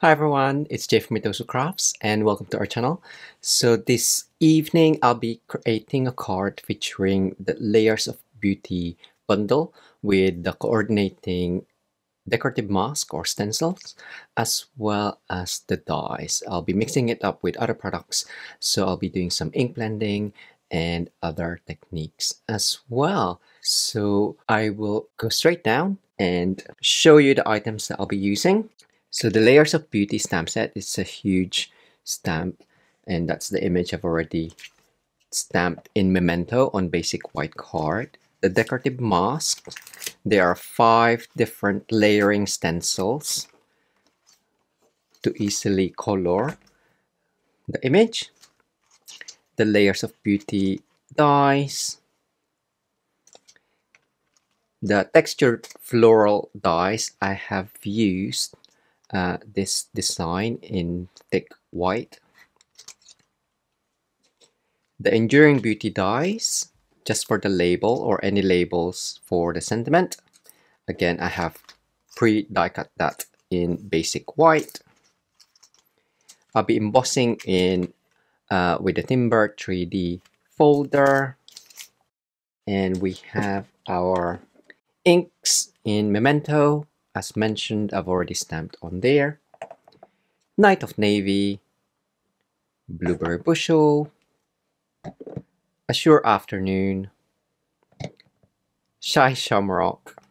Hi everyone, it's Jay from Mitosu Crafts and welcome to our channel. So this evening I'll be creating a card featuring the Layers of Beauty bundle with the coordinating decorative mask or stencils as well as the dies. I'll be mixing it up with other products, so I'll be doing some ink blending and other techniques as well. So I will go straight down and show you the items that I'll be using. So the Layers of Beauty stamp set is a huge stamp, and that's the image I've already stamped in Memento on basic white card. The decorative mask, there are 5 different layering stencils to easily color the image. The Layers of Beauty dies, the textured floral dies. I have used this design in thick white. The Enduring Beauty dies, just for the label or any labels for the sentiment. Again, I have pre-die cut that in basic white. I'll be embossing in with the Timber 3D folder. And we have our inks in Memento. As mentioned, I've already stamped on there. Night of Navy, Blueberry Bushel, Azure Afternoon, Shy Shamrock,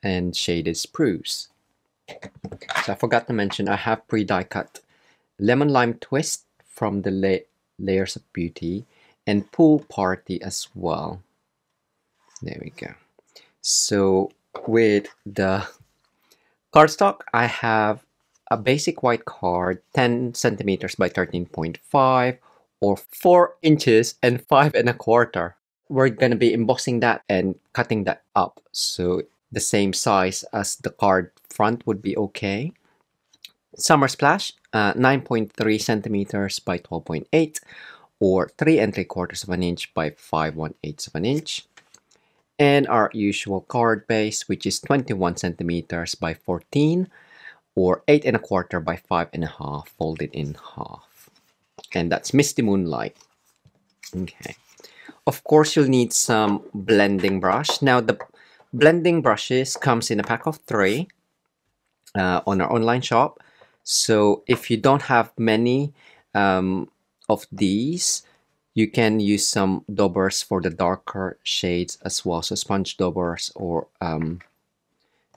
and Shaded Spruce. So I forgot to mention I have pre-die cut Lemon Lime Twist from the Layers of Beauty and Pool Party as well. There we go. So with the cardstock, I have a basic white card, 10 centimeters by 13.5 or 4 inches and 5 1/4. We're going to be embossing that and cutting that up, so the same size as the card front would be okay. Summer Splash, 9.3 centimeters by 12.8 or 3 3/4 of an inch by 5 1/8 of an inch. And our usual card base, which is 21 centimeters by 14 or 8 1/4 by 5 1/2 folded in half. And that's Misty Moonlight. Okay. Of course, you'll need some blending brush. Now, the blending brushes comes in a pack of 3 on our online shop. So if you don't have many of these, you can use some daubers for the darker shades as well. So sponge daubers or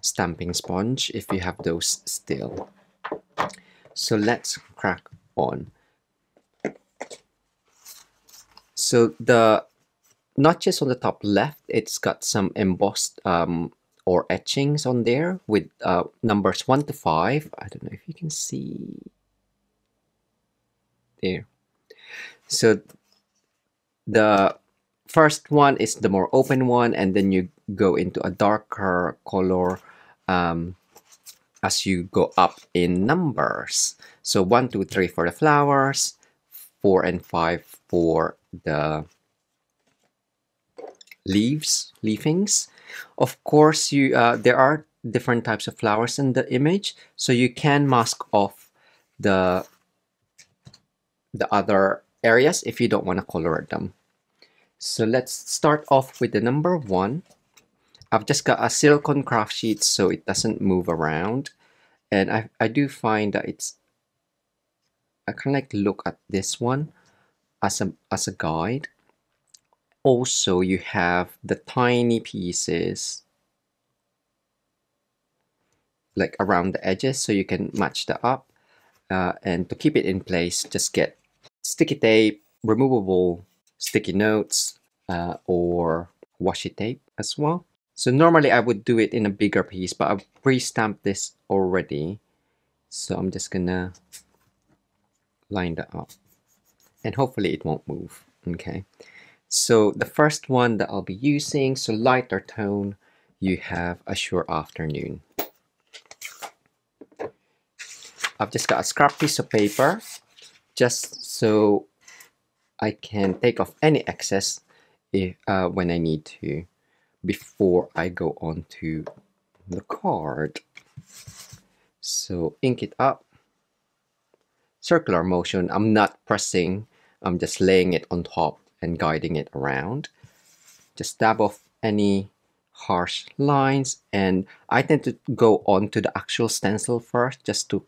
stamping sponge if you have those still. So let's crack on. So the notches on the top left, it's got some embossed or etchings on there with numbers 1 to 5. I don't know if you can see there. So the first one is the more open one, and then you go into a darker color as you go up in numbers. So 1, 2, 3 for the flowers, 4 and 5 for the leafings. Of course, there are different types of flowers in the image, so you can mask off the other areas if you don't want to color them. So let's start off with the number 1. I've just got a silicone craft sheet so it doesn't move around, and I do find that I kind of like to look at this one as a guide. Also, you have the tiny pieces like around the edges, so you can match that up. And to keep it in place, just get sticky tape, removable sticky notes, or washi tape as well. So normally I would do it in a bigger piece, but I've pre-stamped this already. So I'm just gonna line that up, and hopefully it won't move. Okay. So the first one that I'll be using, so lighter tone, you have Azure Afternoon. I've just got a scrap piece of paper just so I can take off any excess when I need to before I go on to the card. So ink it up. Circular motion, I'm not pressing, I'm just laying it on top and guiding it around. Just dab off any harsh lines, and I tend to go on to the actual stencil first, just to,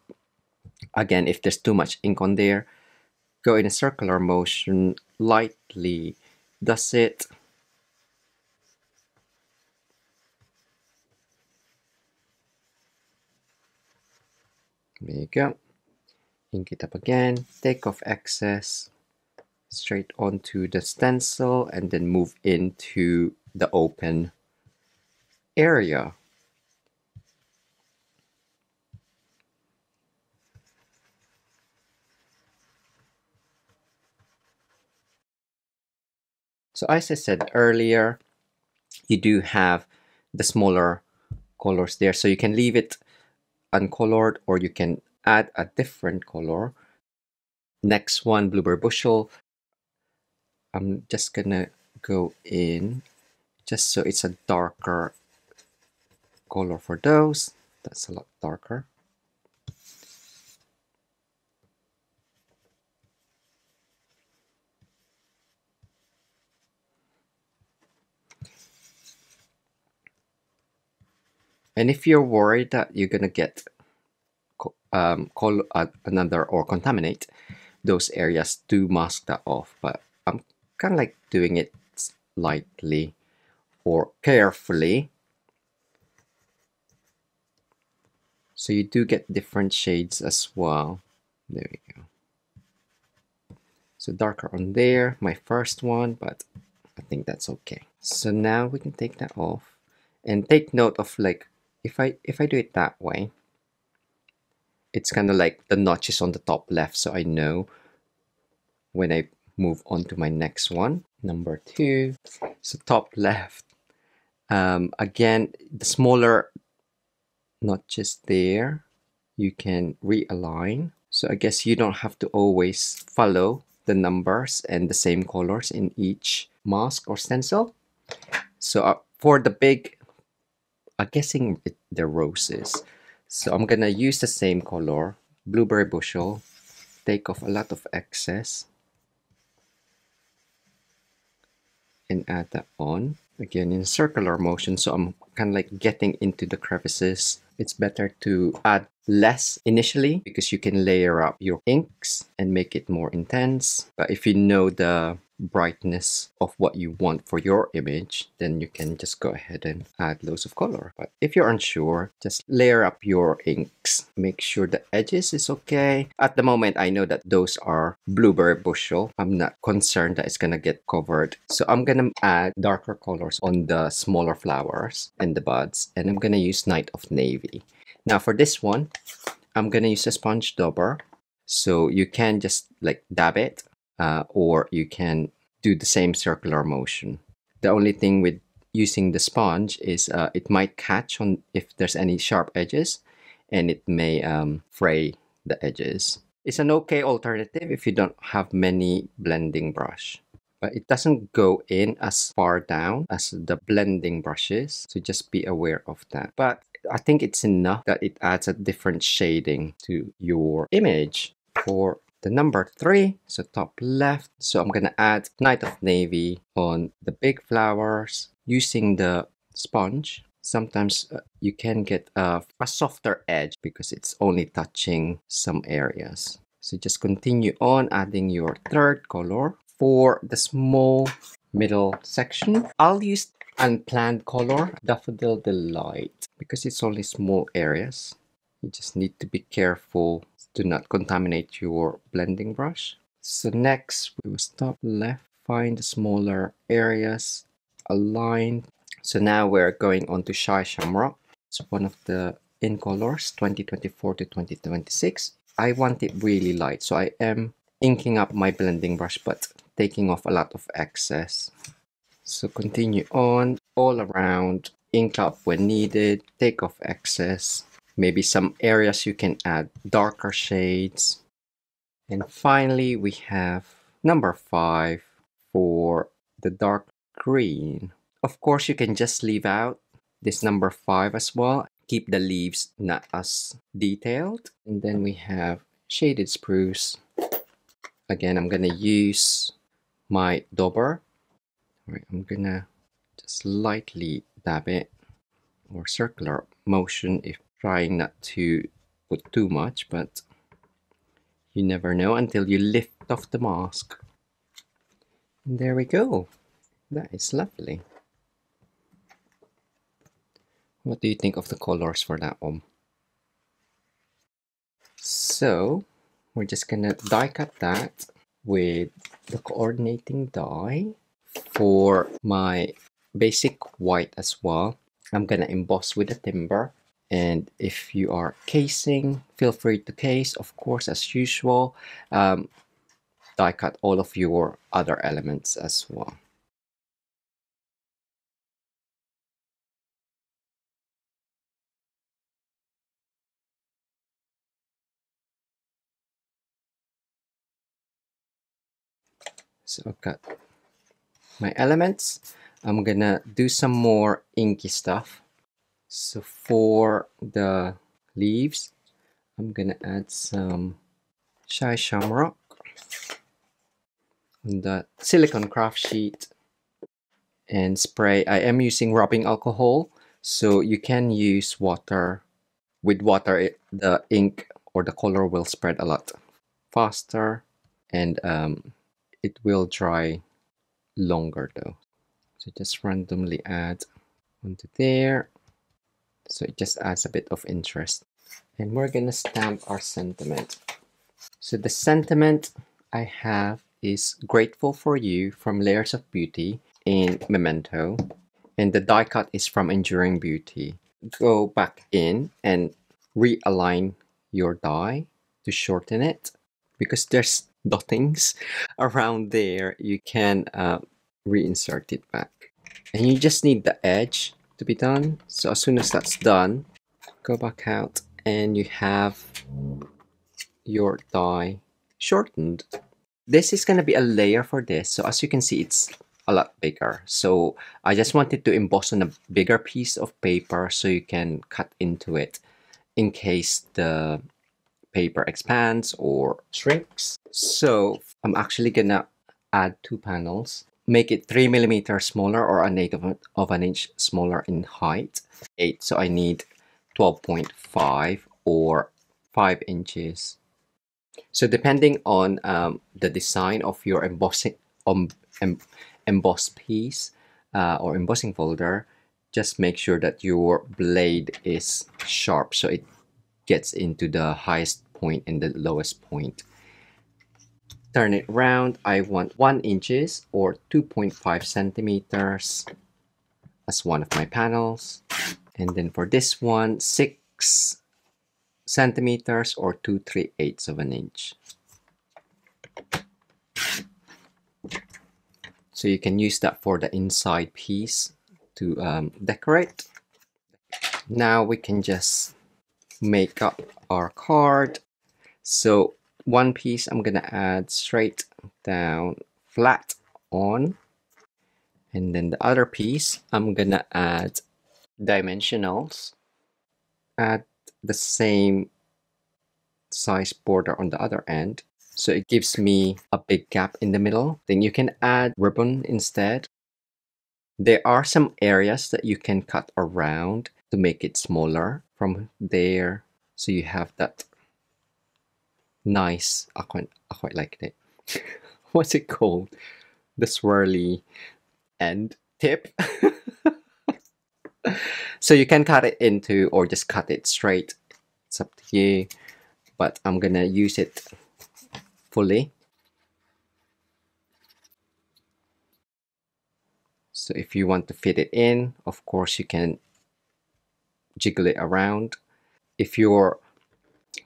again, if there's too much ink on there, go in a circular motion, lightly dust it. There you go. Ink it up again, take off excess, straight onto the stencil, and then move into the open area. So as I said earlier, you do have the smaller colors there, so you can leave it uncolored or you can add a different color. Next one, blueberry bushel. I'm just gonna go in just so it's a darker color for those. That's a lot darker. And if you're worried that you're gonna get another or contaminate those areas, do mask that off. But I'm kind of like doing it lightly or carefully, so you do get different shades as well. There we go. So darker on there, my first one, but I think that's okay. So now we can take that off, and take note of, like, if I do it that way, it's kind of like the notches on the top left, so I know when I move on to my next one, number 2. So top left, again, the smaller notches there, you can realign. So I guess you don't have to always follow the numbers and the same colors in each mask or stencil. So for the big, I'm guessing they're roses. So I'm gonna use the same color, blueberry bushel, take off a lot of excess, and add that on. Again, in circular motion, so I'm kind of like getting into the crevices. It's better to add less initially because you can layer up your inks and make it more intense. But if you know the brightness of what you want for your image, then you can just go ahead and add loads of color. But if you're unsure, just layer up your inks. Make sure the edges is okay. At the moment, I know that those are blueberry bushel. I'm not concerned that it's gonna get covered. So I'm gonna add darker colors on the smaller flowers and the buds, and I'm gonna use Night of Navy. Now for this one, I'm gonna use a sponge dauber. So you can just like dab it, or you can do the same circular motion. The only thing with using the sponge is it might catch on if there's any sharp edges, and it may fray the edges. It's an okay alternative if you don't have many blending brush, but it doesn't go in as far down as the blending brushes, so just be aware of that. But I think it's enough that it adds a different shading to your image. For the number 3, so top left, so I'm gonna add Night of Navy on the big flowers using the sponge. Sometimes you can get a softer edge because it's only touching some areas. So just continue on adding your third color. For the small middle section, I'll use Unplanned color, Daffodil Delight, because it's only small areas. You just need to be careful to not contaminate your blending brush. So next, we will stop left, find the smaller areas, align. So now we're going on to Shy Shamrock. It's one of the in colors, 2024 to 2026. I want it really light, so I am inking up my blending brush, but taking off a lot of excess. So continue on all around, ink up when needed, take off excess. Maybe some areas you can add darker shades. And finally, we have number 5 for the dark green. Of course, you can just leave out this number 5 as well. keep the leaves not as detailed. And then we have shaded spruce. Again, I'm gonna use my dauber. All right, I'm gonna just lightly dab it, or circular motion, if trying not to put too much, but you never know until you lift off the mask. And there we go. That is lovely. What do you think of the colors for that one? So we're just gonna die cut that with the coordinating die. For my basic white as well, I'm gonna emboss with the timber. And if you are casing, feel free to case, of course, as usual. Die cut all of your other elements as well. So I've got my elements. I'm gonna do some more inky stuff. So for the leaves, I'm gonna add some Shy Shamrock on the silicone craft sheet and spray. I am using rubbing alcohol, so you can use water. With water, the ink or the color will spread a lot faster, and it will dry longer though. So just randomly add onto there. So it just adds a bit of interest. And we're gonna stamp our sentiment. So the sentiment I have is Grateful for You from Layers of Beauty in Memento. And the die cut is from Enduring Beauty. Go back in and realign your die to shorten it. Because there's dottings around there, you can reinsert it back. And you just need the edge to be done. So as soon as that's done, go back out and you have your die shortened. This is going to be a layer for this. So as you can see, it's a lot bigger. So I just wanted to emboss on a bigger piece of paper so you can cut into it in case the paper expands or shrinks. So I'm actually gonna add 2 panels, make it 3 millimeters smaller, or an eighth of an inch smaller in height. 8, so I need 12.5 or 5 inches. So depending on the design of your embossing embossed piece or embossing folder, just make sure that your blade is sharp so it gets into the highest point and the lowest point. Turn it around. I want 1 inches or 2.5 centimeters as one of my panels. And then for this one, 6 centimeters or 2/3 of an inch. So you can use that for the inside piece to decorate. Now we can just make up our card. So one piece I'm gonna add straight down flat on, and then the other piece I'm gonna add dimensionals, add the same size border on the other end, so it gives me a big gap in the middle. Then you can add ribbon instead. There are some areas that you can cut around to make it smaller from there, so you have that nice, I quite like it. What's it called? The swirly end tip. So you can cut it into or just cut it straight. It's up to you. But I'm gonna use it fully. So if you want to fit it in, of course you can jiggle it around. If you're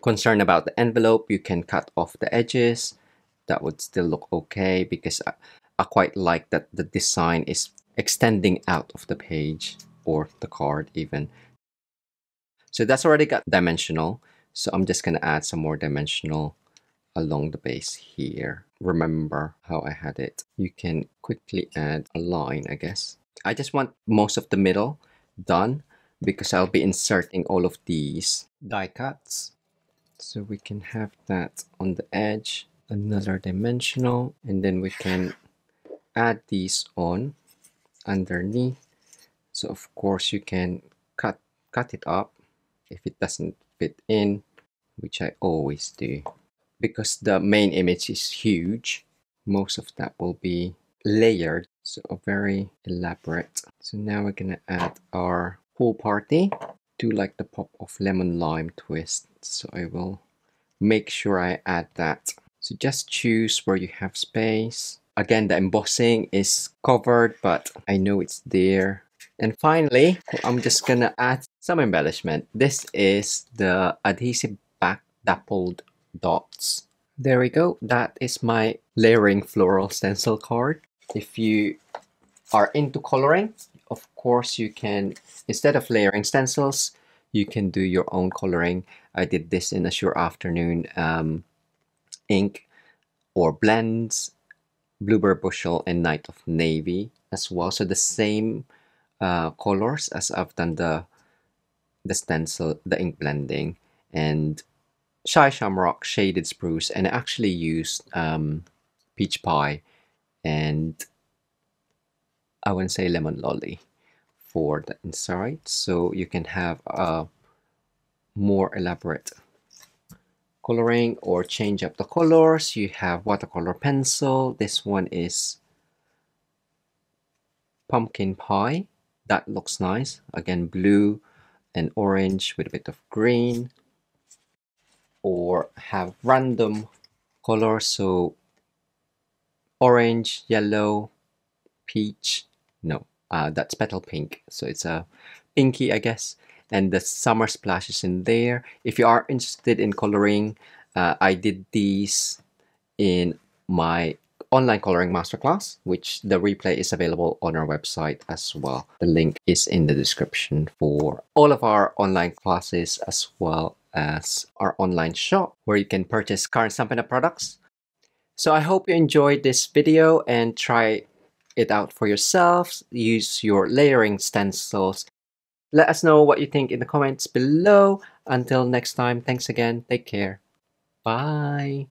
concerned about the envelope, you can cut off the edges. That would still look okay because I quite like that the design is extending out of the page or the card even. So that's already got dimensional. So I'm just gonna add some more dimensional along the base here. Remember how I had it. You can quickly add a line, I guess. I just want most of the middle done because I'll be inserting all of these die cuts. So we can have that on the edge, another dimensional, and then we can add these on underneath. So of course you can cut it up if it doesn't fit in, which I always do. Because the main image is huge, most of that will be layered, so very elaborate. So now we're gonna add our pool party. Do like the pop of lemon lime twist, so I will make sure I add that. So just choose where you have space. Again, the embossing is covered, but I know it's there. And finally, I'm just gonna add some embellishment. This is the adhesive back dappled dots. There we go. That is my layering floral stencil card. If you are into coloring, of course you can, instead of layering stencils, you can do your own coloring. I did this in a Sure Afternoon ink or blends, Bluebird Bushel and Night of Navy as well. So the same colors as I've done the stencil, the ink blending, and Shy Shamrock, Shaded Spruce, and I actually used Peach Pie and I wouldn't say Lemon Lolly for the inside, so you can have a more elaborate coloring or change up the colors. You have watercolor pencil. This one is Pumpkin Pie. That looks nice. Again, blue and orange with a bit of green. Or have random colors, so orange, yellow, peach. No, that's petal pink, so it's a pinky, I guess. And the summer splash is in there. If you are interested in coloring, I did these in my online coloring masterclass, which the replay is available on our website as well. The link is in the description for all of our online classes, as well as our online shop where you can purchase current Stampin' Up products. So I hope you enjoyed this video and try it out for yourselves. Use your layering stencils. Let us know what you think in the comments below. Until next time, thanks again. Take care. Bye.